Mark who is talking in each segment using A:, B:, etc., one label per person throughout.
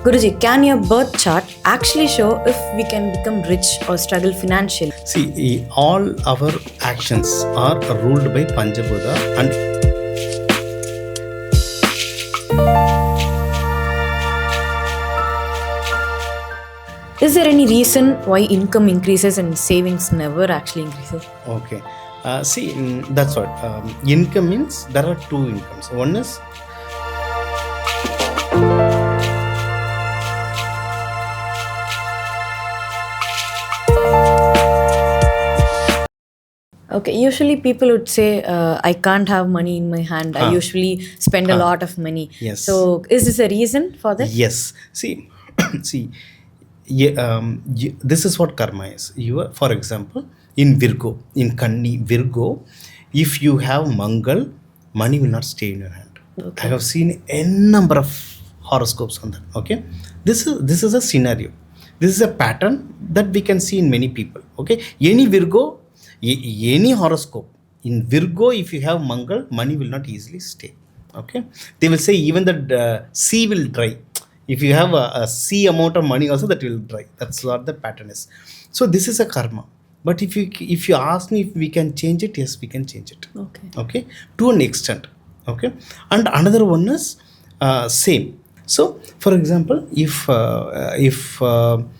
A: Guruji, can your birth chart actually show if we can become rich or struggle financially?
B: See, all our actions are ruled by Panchabhuta and
A: Is there any reason why income increases and savings never actually increases?
B: okay. That's what income means. There are two incomes. One is
A: Okay, usually people would say, I can't have money in my hand. I usually spend a lot of money.
B: Yes.
A: So, is this a reason for that?
B: yes. See, this is what karma is. For example, in Virgo, in Kanni Virgo, if you have Mangal, money will not stay in your hand.
A: Okay.
B: I have seen n number of horoscopes on that. Okay, this is a scenario. This is a pattern that we can see in many people. Okay, any Virgo, any horoscope in Virgo, if you have Mangal, money will not easily stay. Okay, they will say even that sea will dry. If you have a sea amount of money, also that will dry. That's what the pattern is. So this is a karma. But if you ask me if we can change it, yes, we can change it. Okay, to an extent. Okay, and another one is same. So for example, if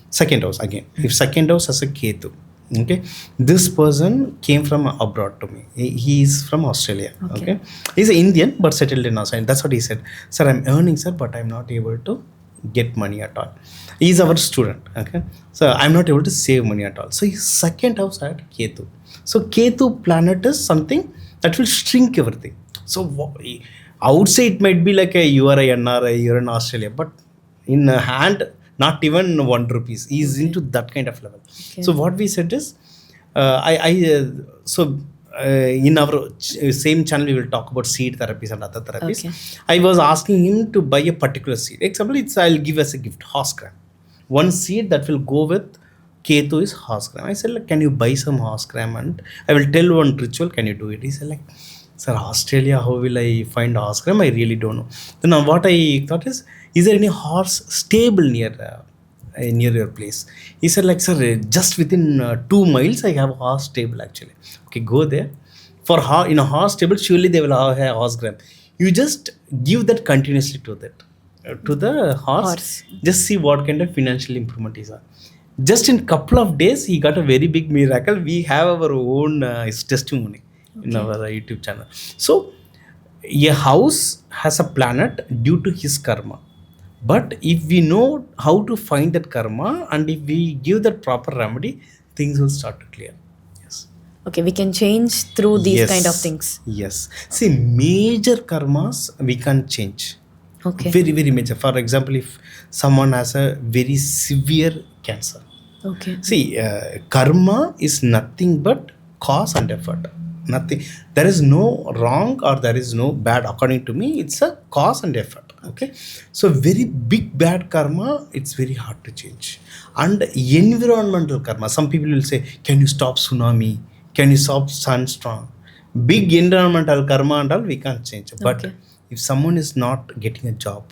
B: second house again, if second house has a Ketu, okay, this person came from abroad to me. He is from Australia. Okay, he's an Indian but settled in Australia. That's what he said. Sir, I'm earning, sir, but I'm not able to get money at all. He's our student. Okay, so I'm not able to save money at all. So his second house had Ketu. So Ketu planet is something that will shrink everything. So outside it might be like you are a NRI, you're in Australia, but in a hand, not even ₹1. He's into that kind of level. Okay. So what we said is, in our same channel we will talk about seed therapies and other therapies. Okay. I was asking him to buy a particular seed. Example, I'll give as a gift horse gram. One seed that will go with Ketu is horse gram. I said, like, can you buy some horse gram and I will tell one ritual. Can you do it? He said, like, sir, Australia, how will I find horse gram? I really don't know. Then what I thought is there any horse stable near your place? He said, like, sir, just within 2 miles I have a horse stable actually. Okay, go there. In a horse stable, surely they will have a horse gram. You just give that continuously to the horse. Just see what kind of financial improvement is. Just in couple of days, he got a very big miracle. We have our own testimony in our YouTube channel. So a house has a planet due to his karma. But if we know how to find that karma and if we give that proper remedy, things will start to clear. Yes.
A: Okay, we can change through these kind of things.
B: Yes. See, major karmas we can change.
A: Okay.
B: Very, very major. For example, if someone has a very severe cancer.
A: Okay.
B: See, karma is nothing but cause and effort. Nothing. There is no wrong or there is no bad. According to me, it's a cause and effort. Okay, so very big bad karma, it's very hard to change. And environmental karma, some people will say, can you stop tsunami? Can you stop sunstorm? Big environmental karma and all we can't change. But if someone is not getting a job,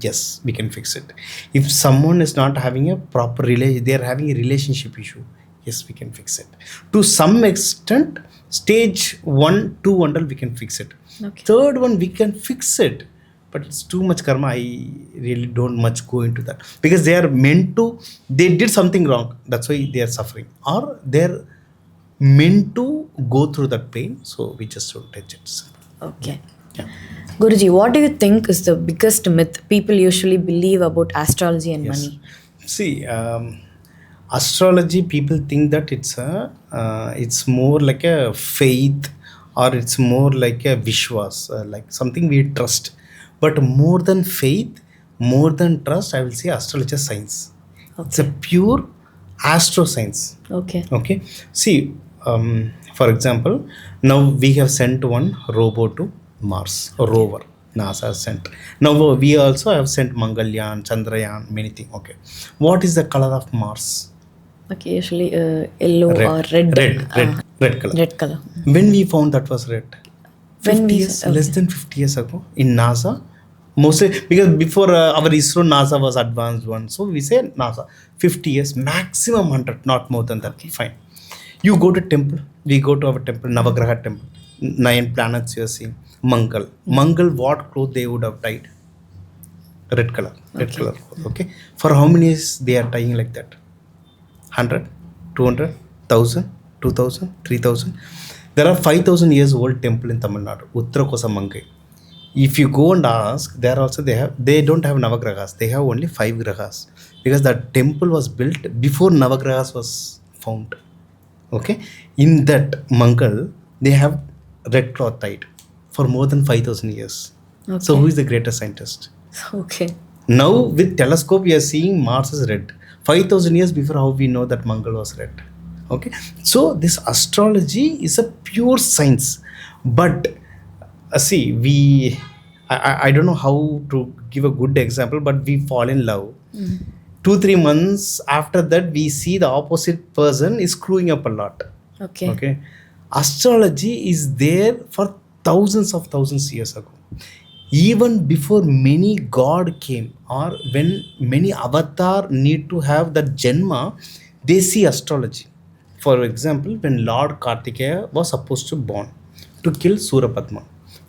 B: yes, we can fix it. If someone is not having a proper they are having a relationship issue, yes, we can fix it. To some extent, stage 1, 2 and all we can fix it. Third one, we can fix it. But it's too much karma. I really don't much go into that because they are meant to. They did something wrong. That's why they are suffering, or they're meant to go through that pain. So we just don't touch it.
A: Okay.
B: Yeah.
A: Guruji, what do you think is the biggest myth people usually believe about astrology and money?
B: See, astrology. People think that it's more like a faith, or it's more like a vishwas, like something we trust. But more than faith, more than trust, I will say astrology science. Okay. It's a pure astro science. Okay. See, for example, now we have sent one robot to Mars, a rover. NASA has sent. Now we also have sent Mangalyaan, Chandrayaan, many things. Okay. What is the color of Mars?
A: Okay, usually yellow or red.
B: Red color.
A: Red color.
B: When we found that was red? 50 years, less than 50 years ago in NASA, Mostly because before our ISRO, NASA was advanced one. So we say NASA, 50 years, maximum 100, not more than that.
A: Okay.
B: Fine. You go to temple, we go to our temple, Navagraha temple, 9 planets you are seeing. Mangal. Mangal, what cloth they would have tied? Red color. Red
A: Okay.
B: color cloth. Okay. For how many years they are tying like that? 100, 200, 1000, 2000, 3000. There are 5000 years old temple in Tamil Nadu, Uttara Kosa Mangai. If you go and ask, there also they don't have Navagrahas. They have only 5 grahas because that temple was built before Navagrahas was found. Okay, in that Mangal they have red cloth tied for more than 5000 years. So
A: Okay.
B: who is the greatest scientist?
A: Okay.
B: Now with telescope we are seeing Mars is red. 5000 years before, how we know that Mangal was red? Okay, so this astrology is a pure science, but see, I don't know how to give a good example, but we fall in love. 2-3 months after that, we see the opposite person is screwing up a lot.
A: Okay.
B: Okay, astrology is there for thousands years ago. Even before many god came, or when many avatar need to have that janma, they see astrology. For example, when Lord Kartikeya was supposed to born to kill Surapadma,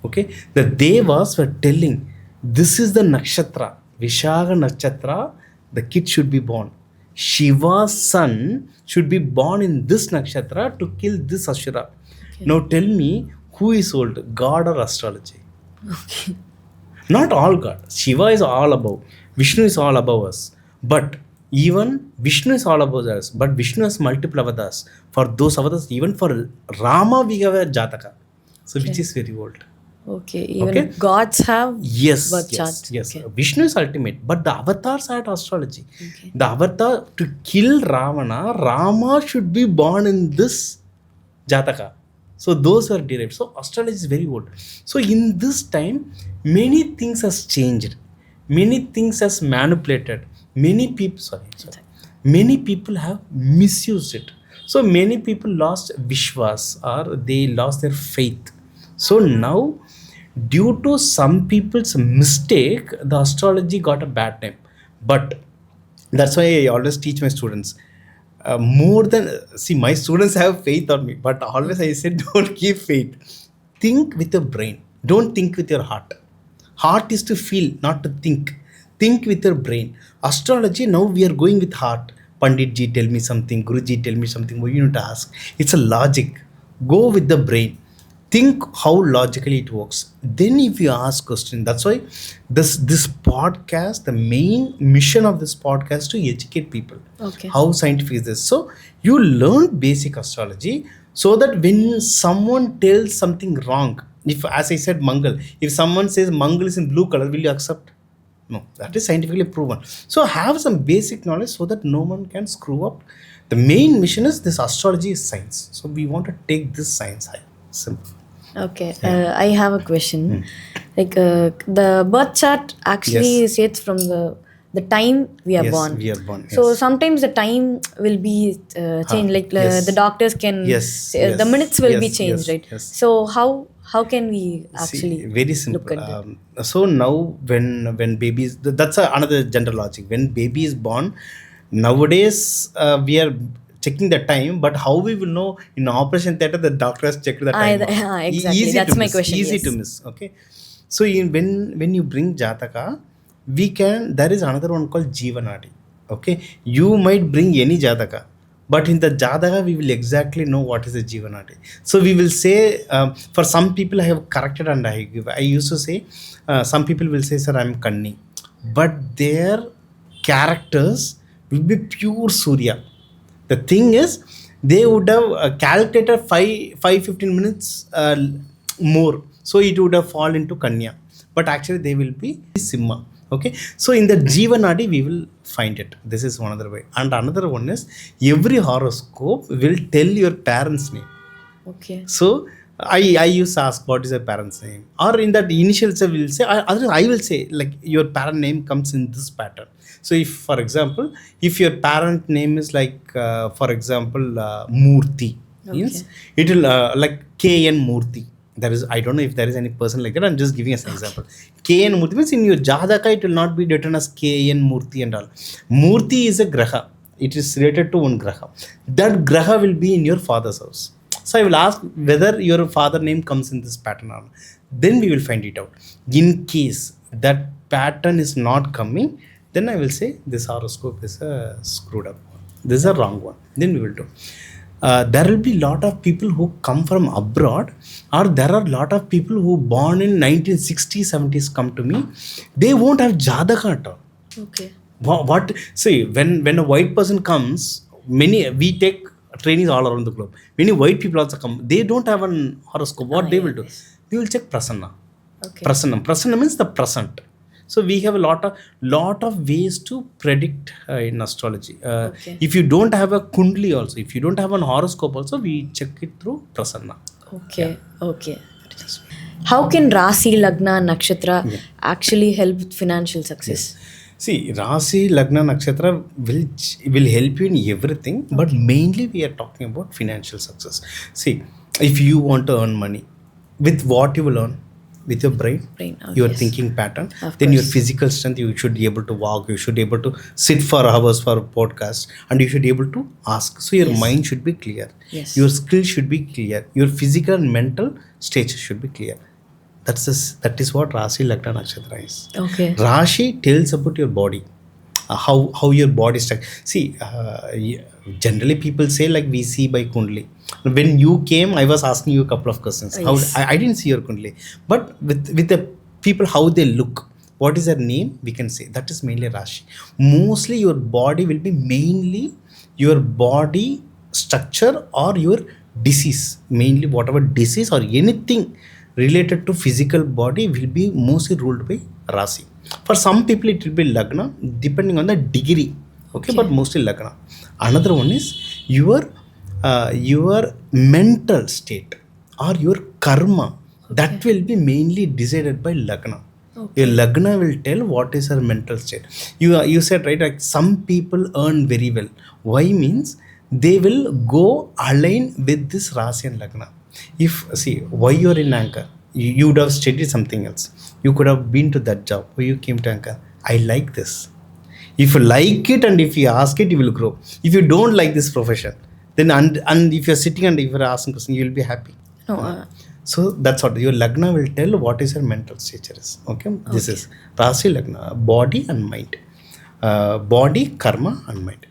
B: okay, the devas were telling, this is the nakshatra, Vishaga nakshatra, the kid should be born. Shiva's son should be born in this nakshatra to kill this Ashura. Now tell me, who is old, God or astrology?
A: Okay.
B: Not all God. Shiva is all above. Vishnu is all above us. But even Vishnu is all above us. But Vishnu has multiple avatars. For those avatars, even for Rama, we have a Jataka. So which is very old.
A: Okay. Even
B: Okay.
A: gods have
B: Yes,
A: birth
B: yes,
A: chart.
B: yes.
A: Okay.
B: Vishnu is ultimate, but the avatars had astrology.
A: Okay.
B: The avatar to kill Ravana, Rama should be born in this Jataka. So those were derived. So astrology is very old. So in this time, many things has changed. Many things has manipulated. Sorry. Many people have misused it. So many people lost Vishwas or they lost their faith. So now, due to some people's mistake, the astrology got a bad name. But that's why I always teach my students. More than see, my students have faith on me, but always I said, don't keep faith. Think with your brain. Don't think with your heart. Heart is to feel, not to think. Think with your brain. Astrology, now we are going with heart. Pandit ji tell me something, Guru ji tell me something. What you need to ask? It's a logic. Go with the brain. Think how logically it works. Then if you ask question, that's why this podcast, the main mission of this podcast to educate people.
A: Okay.
B: How scientific is this? So you learn basic astrology so that when someone tells something wrong, if as I said Mangal, if someone says Mangal is in blue color, will you accept? No, that is scientifically proven. So have some basic knowledge so that no one can screw up. The main mission is this astrology is science. So we want to take this science high. Simple.
A: Okay. I have a question. Like the birth chart actually
B: Yes.
A: states from the time we are
B: Yes,
A: born.
B: we are born,
A: So
B: yes.
A: sometimes the time will be changed. Like
B: yes.
A: the doctors can
B: Yes,
A: say, the
B: yes,
A: minutes will be
B: yes,
A: changed,
B: yes,
A: right?
B: yes.
A: So how can we actually
B: See, very
A: look
B: simple.
A: at that?
B: So now when babies, that's another general logic. When baby is born, nowadays we are checking the time, but how we will know in operation theater the doctor has checked the time?
A: Exactly.
B: Easy
A: That's
B: to
A: my
B: miss,
A: question,
B: easy
A: yes.
B: to miss. Okay, so when you bring Jataka, we can, there is another one called Jivanadi. Okay, you might bring any Jataka, but in the Jataka we will exactly know what is the Jivanadi. So we will say, for some people I have corrected and I used to say, some people will say, sir, I'm Kanni, but their characters will be pure Surya. The thing is, they would have calculated 15 minutes more, so it would have fallen into Kanya, but actually they will be Simha. Okay, so in the Jivanadi we will find it. This is one other way, and another one is every horoscope will tell your parents' name.
A: Okay.
B: So I used to ask what is your parent's name, or in that initial say will say, otherwise I will say like your parent name comes in this pattern. So if for example, if your parent name is like for example Murthy, means
A: Okay.
B: it will like KN Murthy. There is, I don't know if there is any person like that. I'm just giving as an example. KN Murti means in your Jataka it will not be written as KN Murti and all. Murti is a graha. It is related to one graha. That graha will be in your father's house. So I will ask whether your father name comes in this pattern or not. Then we will find it out. In case that pattern is not coming, then I will say this horoscope is a screwed up one. This is a wrong one. Then we will do. There will be lot of people who come from abroad, or there are lot of people who born in 1960s, 70s come to me. They won't have Jataka at all.
A: Okay.
B: What see, when a white person comes, many we take trainees all around the globe. Many white people also come. They don't have an horoscope. What they will do? They will check prasanna.
A: Okay.
B: Prasanna means the present. So we have a lot of ways to predict in astrology. If you don't have a kundli also, if you don't have an horoscope also, we check it through prasanna.
A: Okay. Okay. How can Rasi, Lagna, Nakshatra actually help with financial success?
B: See, Rasi, Lagna, Nakshatra will help you in everything, but mainly we are talking about financial success. See, if you want to earn money, with what you will earn? With your brain, your thinking pattern, then your physical strength, you should be able to walk, you should be able to sit for hours for a podcast, and you should be able to ask. So your mind should be clear. Your skill should be clear. Your physical and mental stage should be clear. That is what Rasi, Lagna, Nakshatra is.
A: Okay.
B: Rashi tells about your body. How your body structure. See, generally people say like we see by kundli. When you came, I was asking you a couple of questions. I didn't see your kundli, but with the people how they look, what is their name, we can say that is mainly Rashi. Mostly your body will be mainly your body structure or your disease. Mainly whatever disease or anything related to physical body will be mostly ruled by Rasi. For some people it will be Lagna depending on the degree. Okay, but mostly Lagna. Another one is your mental state or your karma. That will be mainly decided by Lagna. Your Lagna will tell what is her mental state. You said right, like some people earn very well. Why means they will go align with this Rasi and Lagna. If see why you are in anchor, you would have studied something else. You could have been to that job where you came to anchor. I like this. If you like it and if you ask it, you will grow. If you don't like this profession, then and if you're sitting and if you're asking question, you will be happy. So that's what your Lagna will tell what is your mental stature is. Okay, this is Rasi Lagna, body and mind, body, karma and mind.